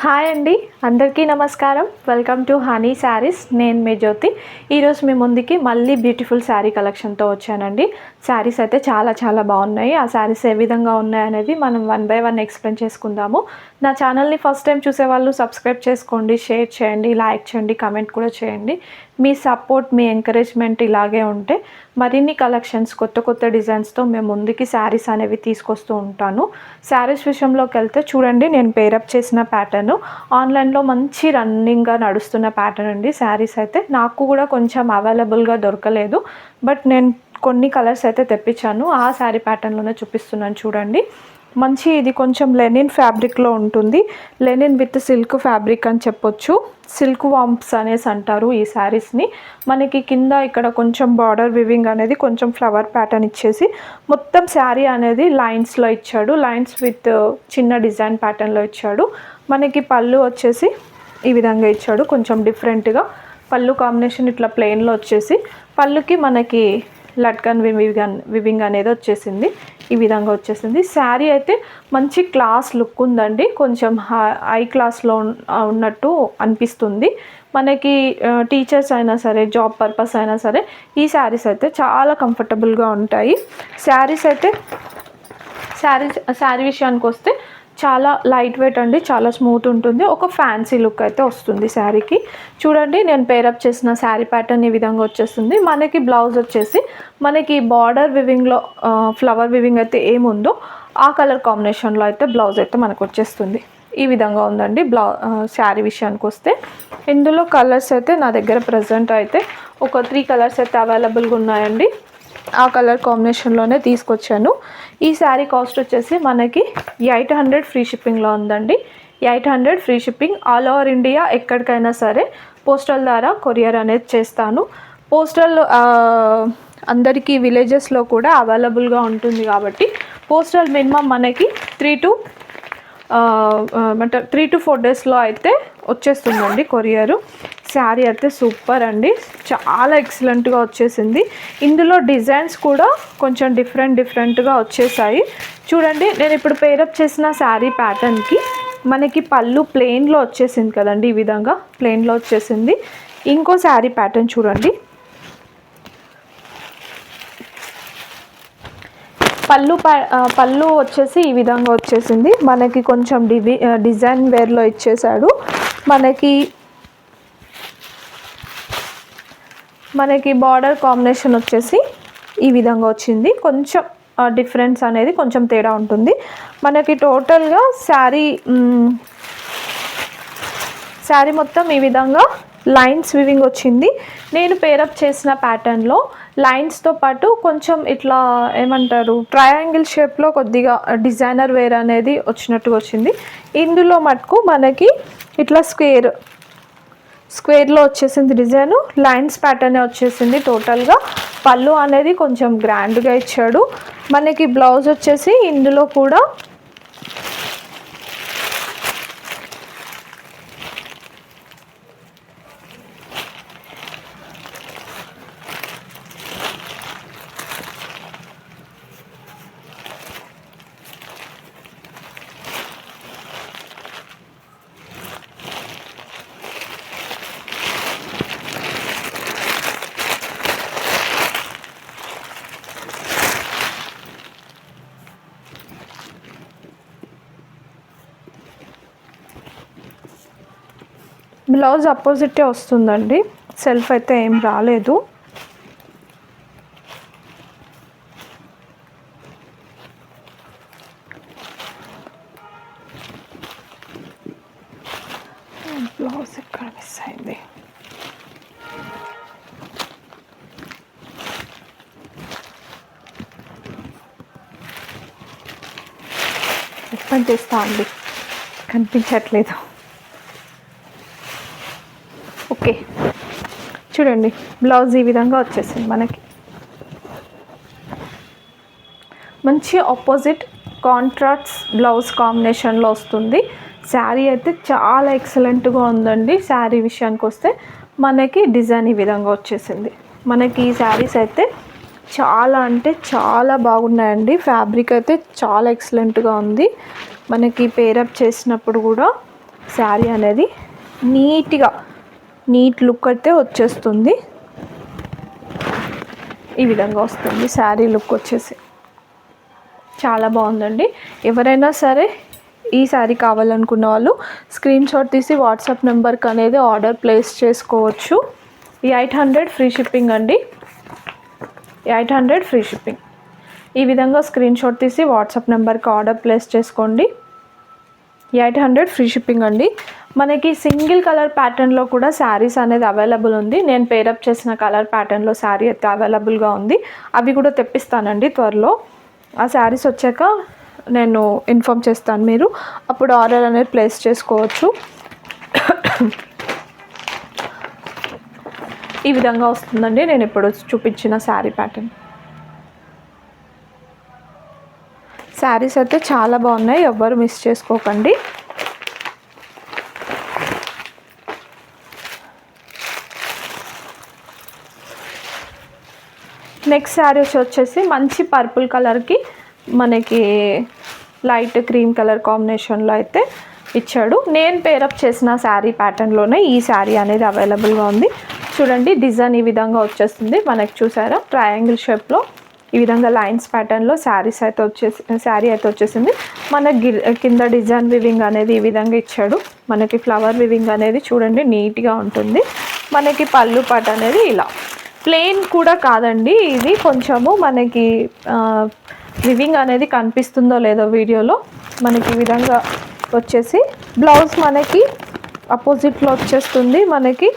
Hi అండి, అందరికీ నమస్కారం. Welcome to honey saris. నేను మీ జ్యోతి. ఈరోజు మీ ముందుకి మళ్ళీ బ్యూటిఫుల్ శారీ కలెక్షన్తో వచ్చానండి. శారీస్ అయితే చాలా బాగున్నాయి. ఆ శారీస్ ఏ విధంగా ఉన్నాయి అనేది మనం వన్ బై వన్ ఎక్స్ప్లెయిన్ చేసుకుందాము. నా ఛానల్ని ఫస్ట్ టైం చూసేవాళ్ళు సబ్స్క్రైబ్ చేసుకోండి, షేర్ చేయండి, లైక్ చేయండి, కమెంట్ కూడా చేయండి. మీ సపోర్ట్, మీ ఎంకరేజ్మెంట్ ఇలాగే ఉంటే మరిన్ని కలెక్షన్స్ కొత్త డిజైన్స్తో మేము ముందుకి శారీస్ అనేవి తీసుకొస్తూ ఉంటాను. శారీస్ విషయంలోకి వెళ్తే చూడండి, నేను పేరప్ చేసిన ప్యాటర్న్ ఆన్లైన్లో మంచి రన్నింగ్గా నడుస్తున్న ప్యాటర్న్ అండి. శారీస్ అయితే నాకు కూడా కొంచెం అవైలబుల్గా దొరకలేదు, బట్ నేను కొన్ని కలర్స్ అయితే తెప్పించాను. ఆ శారీ ప్యాటర్న్లోనే చూపిస్తున్నాను చూడండి. మంచి ఇది కొంచెం లెనిన్ ఫ్యాబ్రిక్లో ఉంటుంది. లెనిన్ విత్ సిల్క్ ఫ్యాబ్రిక్ అని చెప్పొచ్చు. సిల్క్ వాంప్స్ అనేసి అంటారు ఈ శారీస్ని. మనకి కింద ఇక్కడ కొంచెం బార్డర్ వివింగ్ అనేది కొంచెం ఫ్లవర్ ప్యాటర్న్ ఇచ్చేసి మొత్తం శారీ అనేది లైన్స్లో ఇచ్చాడు. లైన్స్ విత్ చిన్న డిజైన్ ప్యాటర్న్లో ఇచ్చాడు. మనకి పళ్ళు వచ్చేసి ఈ విధంగా ఇచ్చాడు, కొంచెం డిఫరెంట్గా. పళ్ళు కాంబినేషన్ ఇట్లా ప్లెయిన్లో వచ్చేసి పళ్ళుకి మనకి లట్కన్ వివింగ్ అనేది వచ్చేసింది. ఈ విధంగా వచ్చేసింది. శారీ అయితే మంచి క్లాస్ లుక్ ఉందండి. కొంచెం హై క్లాస్లో ఉన్నట్టు అనిపిస్తుంది. మనకి టీచర్స్ అయినా సరే, జాబ్ పర్పస్ అయినా సరే ఈ శారీస్ అయితే చాలా కంఫర్టబుల్గా ఉంటాయి. శారీ విషయానికి వస్తే చాలా లైట్ వెయిట్ అండి, చాలా స్మూత్ ఉంటుంది. ఒక ఫ్యాన్సీ లుక్ అయితే వస్తుంది శారీకి. చూడండి, నేను పేరప్ చేసిన శారీ ప్యాటర్న్ ఈ విధంగా వచ్చేస్తుంది. మనకి బ్లౌజ్ వచ్చేసి మనకి బార్డర్ వివింగ్లో ఫ్లవర్ వివింగ్ అయితే ఏముందో ఆ కలర్ కాంబినేషన్లో అయితే బ్లౌజ్ అయితే మనకు వచ్చేస్తుంది. ఈ విధంగా ఉందండి శారీ విషయానికి వస్తే. ఇందులో కలర్స్ అయితే నా దగ్గర ప్రజెంట్ అయితే ఒక 3 కలర్స్ అయితే అవైలబుల్గా ఉన్నాయండి. ఆ కలర్ కాంబినేషన్లోనే తీసుకొచ్చాను. ఈ శారీ కాస్ట్ వచ్చేసి మనకి 800 ఫ్రీ షిప్పింగ్లో ఉందండి. 800 free shipping. All over India ఎక్కడికైనా సరే పోస్టల్ ద్వారా కొరియర్ అనేది చేస్తాను. పోస్టల్ అందరికీ విలేజెస్లో కూడా అవైలబుల్గా ఉంటుంది కాబట్టి పోస్టల్ మినిమం మనకి 3 to 4 డేస్లో అయితే వచ్చేస్తుందండి కొరియరు. శారీ అయితే సూపర్ అండి, చాలా ఎక్సలెంట్గా వచ్చేసింది. ఇందులో డిజైన్స్ కూడా కొంచెం డిఫరెంట్గా వచ్చేసాయి. చూడండి, నేను ఇప్పుడు పేరప్ చేసిన శారీ ప్యాటర్న్కి మనకి పళ్ళు ప్లెయిన్లో వచ్చేసింది కదండి. ఈ విధంగా ప్లెయిన్లో వచ్చేసింది. ఇంకో శారీ ప్యాటర్న్ చూడండి. పళ్ళు వచ్చేసి ఈ విధంగా వచ్చేసింది. మనకి కొంచెం డిజైన్ వేర్లో ఇచ్చేసాడు. మనకి బార్డర్ కాంబినేషన్ వచ్చేసి ఈ విధంగా వచ్చింది. కొంచెం డిఫరెన్స్ అనేది కొంచెం తేడా ఉంటుంది. మనకి టోటల్గా శారీ మొత్తం ఈ విధంగా లైన్స్ వివింగ్ వచ్చింది. నేను పేరప్ చేసిన ప్యాటర్న్లో లైన్స్తో పాటు కొంచెం ఇట్లా ఏమంటారు, ట్రయాంగిల్ షేప్లో కొద్దిగా డిజైనర్ వేర్ అనేది వచ్చినట్టుగా వచ్చింది. ఇందులో మటుకు మనకి ఇట్లా స్క్వేర్లో వచ్చేసింది డిజైను. లైన్స్ ప్యాటర్నే వచ్చేసింది టోటల్గా. పళ్ళు అనేది కొంచెం గ్రాండ్గా ఇచ్చాడు. మనకి బ్లౌజ్ వచ్చేసి ఇందులో కూడా బ్లౌజ్ అపోజిటే వస్తుందండి. సెల్ఫ్ అయితే ఏం రాలేదు. బ్లౌజ్ ఎక్కడ మిస్ అయింది? ఓపెన్ చేస్తా అండి, కనిపించట్లేదు. ఓకే, చూడండి, బ్లౌజ్ ఈ విధంగా వచ్చేసింది. మనకి మంచి ఆపోజిట్ కాంట్రాస్ట్ బ్లౌజ్ కాంబినేషన్లో వస్తుంది. శారీ అయితే చాలా ఎక్సలెంట్గా ఉందండి. శారీ విషయానికి వస్తే మనకి డిజైన్ ఈ విధంగా వచ్చేసింది. మనకి ఈ శారీస్ అయితే చాలా అంటే చాలా బాగున్నాయండి. ఫ్యాబ్రిక్ అయితే చాలా ఎక్సలెంట్గా ఉంది. మనకి పేరప్ చేసినప్పుడు కూడా శారీ అనేది నీట్ లుక్ అయితే వచ్చేస్తుంది. ఈ విధంగా వస్తుంది శారీ లుక్ వచ్చేసి. చాలా బాగుందండి. ఎవరైనా సరే ఈ శారీ కావాలనుకున్న వాళ్ళు స్క్రీన్ షాట్ తీసి వాట్సాప్ నెంబర్కి అనేది ఆర్డర్ ప్లేస్ చేసుకోవచ్చు. 800 ఫ్రీ షిప్పింగ్ అండి. 800 ఫ్రీ షిప్పింగ్. ఈ విధంగా స్క్రీన్ షాట్ తీసి వాట్సాప్ నెంబర్కి ఆర్డర్ ప్లేస్ చేసుకోండి. 800 ఫ్రీ షిప్పింగ్ అండి. మనకి సింగిల్ కలర్ ప్యాటర్న్లో కూడా శారీస్ అనేది అవైలబుల్ ఉంది. నేను పేరప్ చేసిన కలర్ ప్యాటర్న్లో శారీ అయితే అవైలబుల్గా ఉంది. అవి కూడా తెప్పిస్తానండి త్వరలో. ఆ శారీస్ వచ్చాక నేను ఇన్ఫామ్ చేస్తాను, మీరు అప్పుడు ఆర్డర్ అనేది ప్లేస్ చేసుకోవచ్చు. ఈ విధంగా వస్తుందండి నేను ఇప్పుడు చూపించిన శారీ ప్యాటర్న్. శారీస్ అయితే చాలా బాగున్నాయి, ఎవ్వరు మిస్ చేసుకోకండి. నెక్స్ట్ శారీస్ వచ్చేసి మంచి పర్పుల్ కలర్కి మనకి లైట్ క్రీమ్ కలర్ కాంబినేషన్లో అయితే ఇచ్చాడు. నేను పేరప్ చేసిన శారీ ప్యాటర్న్లోనే ఈ శారీ అనేది అవైలబుల్గా ఉంది. చూడండి, డిజైన్ ఈ విధంగా వచ్చేస్తుంది. మనకి చూసారా ట్రయాంగిల్ షేప్లో ఈ విధంగా లైన్స్ ప్యాటర్న్లో శారీ అయితే వచ్చేసింది. మన కింద డిజైన్ వివింగ్ అనేది ఈ విధంగా ఇచ్చాడు. మనకి ఫ్లవర్ వివింగ్ అనేది చూడండి నీట్గా ఉంటుంది. మనకి పళ్ళు పాట అనేది ఇలా ప్లెయిన్ కూడా కాదండి, ఇది కొంచెము మనకి వివింగ్ అనేది కనిపిస్తుందో లేదో వీడియోలో. మనకి ఈ విధంగా వచ్చేసి బ్లౌజ్ మనకి అపోజిట్లో వచ్చేస్తుంది. మనకి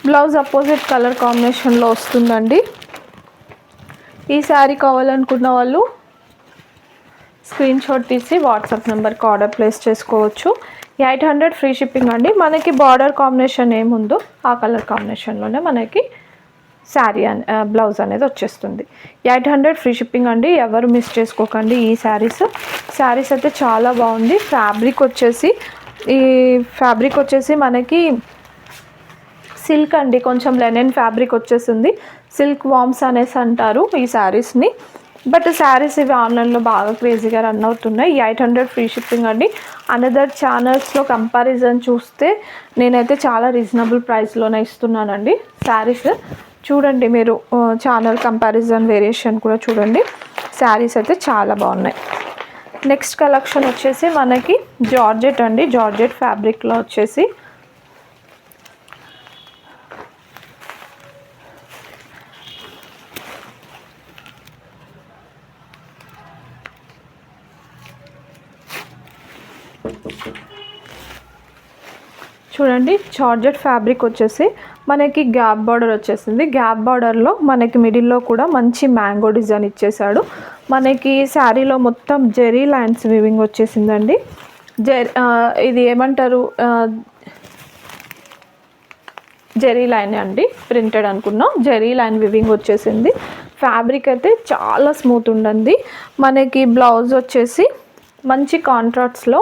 బ్లౌజ్ అపోజిట్ కలర్ కాంబినేషన్లో వస్తుందండి. ఈ శారీ కావాలనుకున్న వాళ్ళు స్క్రీన్ షాట్ తీసి వాట్సాప్ నెంబర్కి ఆర్డర్ ప్లేస్ చేసుకోవచ్చు. 800 ఫ్రీ షిప్పింగ్ అండి. మనకి బార్డర్ కాంబినేషన్ ఏముందో ఆ కలర్ కాంబినేషన్లోనే మనకి శారీ బ్లౌజ్ అనేది వచ్చేస్తుంది. 800 ఫ్రీ షిప్పింగ్ అండి, ఎవరు మిస్ చేసుకోకండి. ఈ శారీస్ అయితే చాలా బాగుంది. ఫ్యాబ్రిక్ వచ్చేసి మనకి సిల్క్ అండి, కొంచెం లెనిన్ ఫ్యాబ్రిక్ వచ్చేసింది. సిల్క్ వామ్స్ అనేసి అంటారు ఈ శారీస్ని. బట్ శారీస్ ఇవి ఆన్లైన్లో బాగా క్రేజీగా రన్ అవుతున్నాయి. 800 ఫ్రీ షిప్పింగ్ అండి. అనదర్ ఛానల్స్లో కంపారిజన్ చూస్తే నేనైతే చాలా రీజనబుల్ ప్రైస్లోనే ఇస్తున్నానండి శారీస్. చూడండి మీరు ఛానల్ కంపారిజన్ వేరియేషన్ కూడా చూడండి. శారీస్ అయితే చాలా బాగున్నాయి. నెక్స్ట్ కలెక్షన్ వచ్చేసి మనకి జార్జెట్ అండి. జార్జెట్ ఫ్యాబ్రిక్లో వచ్చేసి చూడండి, జార్జెట్ ఫ్యాబ్రిక్ వచ్చేసి మనకి గ్యాప్ బార్డర్ వచ్చేసింది. గ్యాప్ బార్డర్లో మనకి మిడిల్లో కూడా మంచి మ్యాంగో డిజైన్ ఇచ్చేసాడు. మనకి శారీలో మొత్తం జెరీ లైన్స్ వీవింగ్ వచ్చేసిందండి. ఇది ఏమంటారు, జెరీ లైన్ అండి, ప్రింటెడ్ అనుకున్నాం. జెరీ లైన్ వివింగ్ వచ్చేసింది. ఫ్యాబ్రిక్ అయితే చాలా స్మూత్ ఉండండి. మనకి బ్లౌజ్ వచ్చేసి మంచి కాంట్రాస్ట్లో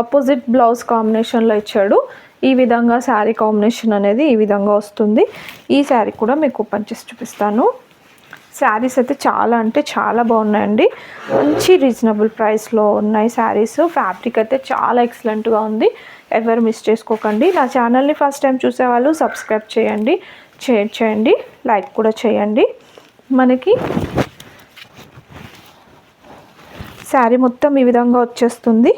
అపోజిట్ బ్లౌజ్ కాంబినేషన్లో ఇచ్చాడు. ఈ విధంగా శారీ కాంబినేషన్ అనేది ఈ విధంగా వస్తుంది. ఈ శారీ కూడా మీకు ఓపెన్ చేసి చూపిస్తాను. శారీస్ అయితే చాలా అంటే చాలా బాగున్నాయండి. మంచి రీజనబుల్ ప్రైస్లో ఉన్నాయి శారీస్. ఫ్యాబ్రిక్ అయితే చాలా ఎక్సలెంట్గా ఉంది. ఎవరు మిస్ చేసుకోకండి. నా ఛానల్ని ఫస్ట్ టైం చూసేవాళ్ళు సబ్స్క్రైబ్ చేయండి, షేర్ చేయండి, లైక్ కూడా చేయండి. మనకి శారీ మొత్తం ఈ విధంగా వచ్చేస్తుంది.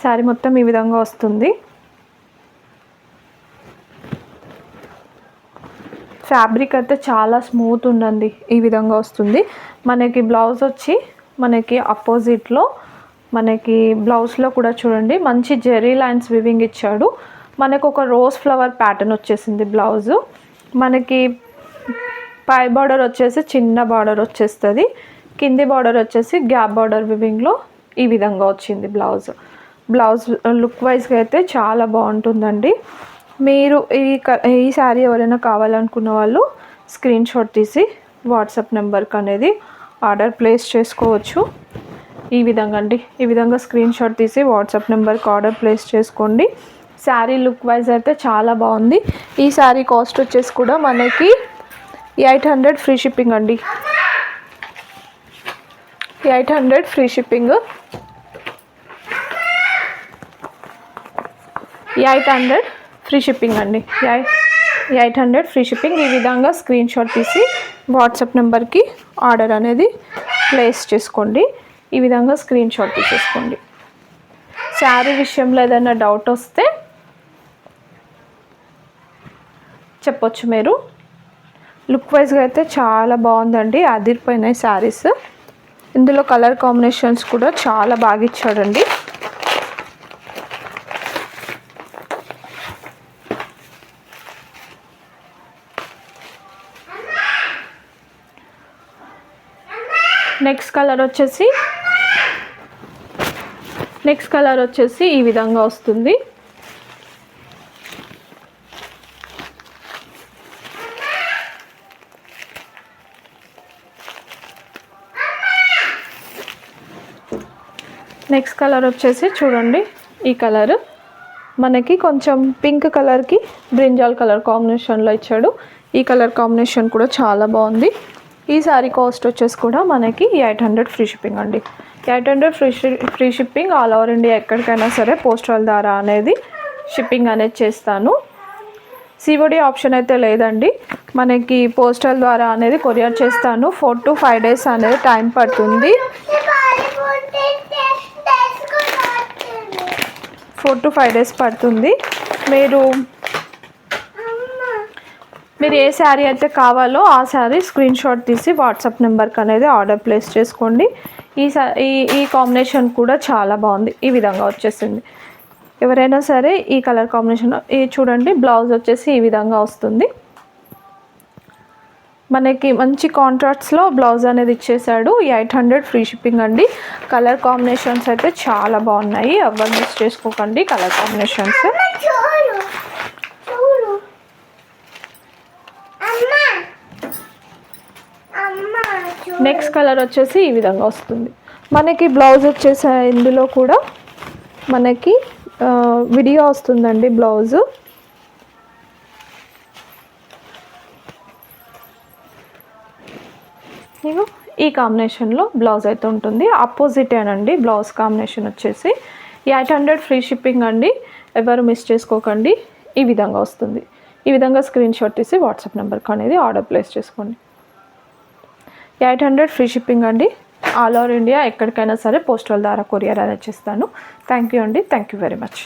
శారీ మొత్తం ఈ విధంగా వస్తుంది. ఫ్యాబ్రిక్ అయితే చాలా స్మూత్ ఉందండి. ఈ విధంగా వస్తుంది. మనకి బ్లౌజ్ వచ్చి మనకి అపోజిట్లో మనకి బ్లౌజ్లో కూడా చూడండి మంచి జెరీ లైన్స్ వివింగ్ ఇచ్చాడు. మనకు ఒక రోజ్ ఫ్లవర్ ప్యాటర్న్ వచ్చేసింది బ్లౌజు. మనకి పై బార్డర్ వచ్చేసి చిన్న బార్డర్ వచ్చేస్తుంది. కింది బార్డర్ వచ్చేసి గ్యాప్ బార్డర్ వివింగ్లో ఈ విధంగా వచ్చింది బ్లౌజ్. బ్లౌజ్ లుక్ వైజ్గా అయితే చాలా బాగుంటుందండి. మీరు ఈ శారీ ఎవరైనా కావాలనుకున్న వాళ్ళు స్క్రీన్ షాట్ తీసి వాట్సాప్ నెంబర్కి అనేది ఆర్డర్ ప్లేస్ చేసుకోవచ్చు. ఈ విధంగా అండి, ఈ విధంగా స్క్రీన్ షాట్ తీసి వాట్సాప్ నెంబర్కి ఆర్డర్ ప్లేస్ చేసుకోండి. శారీ లుక్ వైజ్ అయితే చాలా బాగుంది. ఈ శారీ కాస్ట్ వచ్చేసి కూడా మనకి 800 ఫ్రీ షిప్పింగ్ అండి. 800 ఫ్రీ షిప్పింగ్. 800 ఫ్రీ షిప్పింగ్ అండి. 800 ఫ్రీ షిప్పింగ్. ఈ విధంగా స్క్రీన్ షాట్ తీసి వాట్సాప్ నెంబర్కి ఆర్డర్ అనేది ప్లేస్ చేసుకోండి. ఈ విధంగా స్క్రీన్ షాట్ తీసేసుకోండి. శారీ విషయంలో ఏదైనా డౌట్ వస్తే చెప్పొచ్చు మీరు. లుక్ వైజ్గా అయితే చాలా బాగుందండి, అదిరిపోయినాయి శారీస్. ఇందులో కలర్ కాంబినేషన్స్ కూడా చాలా బాగా ఇచ్చాడండి. నెక్స్ట్ కలర్ వచ్చేసి ఈ విధంగా వస్తుంది. నెక్స్ట్ కలర్ వచ్చేసి చూడండి, ఈ కలర్ మనకి కొంచెం పింక్ కలర్కి బ్రింజాల్ కలర్ కాంబినేషన్లో ఇచ్చాడు. ఈ కలర్ కాంబినేషన్ కూడా చాలా బాగుంది. ఈ శారీ కాస్ట్ వచ్చేసి కూడా మనకి 800 ఫ్రీ షిప్పింగ్ అండి. 800 free shipping. All over India ఎక్కడికైనా సరే పోస్టల్ ద్వారా అనేది షిప్పింగ్ అనేది చేస్తాను. సిఓడి ఆప్షన్ అయితే లేదండి. మనకి పోస్టల్ ద్వారా అనేది కొరియర్ చేస్తాను. 4 to 5 days అనేది టైం పడుతుంది. 4 to 5 days పడుతుంది. మీరు ఏ శారీ అయితే కావాలో ఆ శారీ స్క్రీన్ షాట్ తీసి వాట్సాప్ నెంబర్కి అనేది ఆర్డర్ ప్లేస్ చేసుకోండి. ఈ కాంబినేషన్ కూడా చాలా బాగుంది. ఈ విధంగా వచ్చేసింది. ఎవరైనా సరే ఈ కలర్ కాంబినేషన్ చూడండి. బ్లౌజ్ వచ్చేసి ఈ విధంగా వస్తుంది. మనకి మంచి కాంట్రాస్ట్స్లో బ్లౌజ్ అనేది ఇచ్చేసాడు. 800 ఫ్రీ షిప్పింగ్ అండి. కలర్ కాంబినేషన్స్ అయితే చాలా బాగున్నాయి, ఎవరు మిస్ చేసుకోకండి కలర్ కాంబినేషన్స్. నెక్స్ట్ కలర్ వచ్చేసి ఈ విధంగా వస్తుంది. మనకి బ్లౌజ్ వచ్చేసి ఇందులో కూడా మనకి విడిగా వస్తుందండి బ్లౌజు. ఈ కాంబినేషన్లో బ్లౌజ్ అయితే ఉంటుంది. ఆపోజిటేనండి బ్లౌజ్ కాంబినేషన్ వచ్చేసి. 800 ఫ్రీ షిప్పింగ్ అండి, ఎవరు మిస్ చేసుకోకండి. ఈ విధంగా వస్తుంది. ఈ విధంగా స్క్రీన్ షాట్ తీసి వాట్సాప్ నెంబర్కి అనేది ఆర్డర్ ప్లేస్ చేసుకోండి. 800 ఫ్రీ షిప్పింగ్ అండి. ఆల్ ఓవర్ ఇండియా ఎక్కడికైనా సరే పోస్టల్ ద్వారా కొరియర్ అనేది చేస్తాను. థ్యాంక్ యూ అండి. Thank you very much.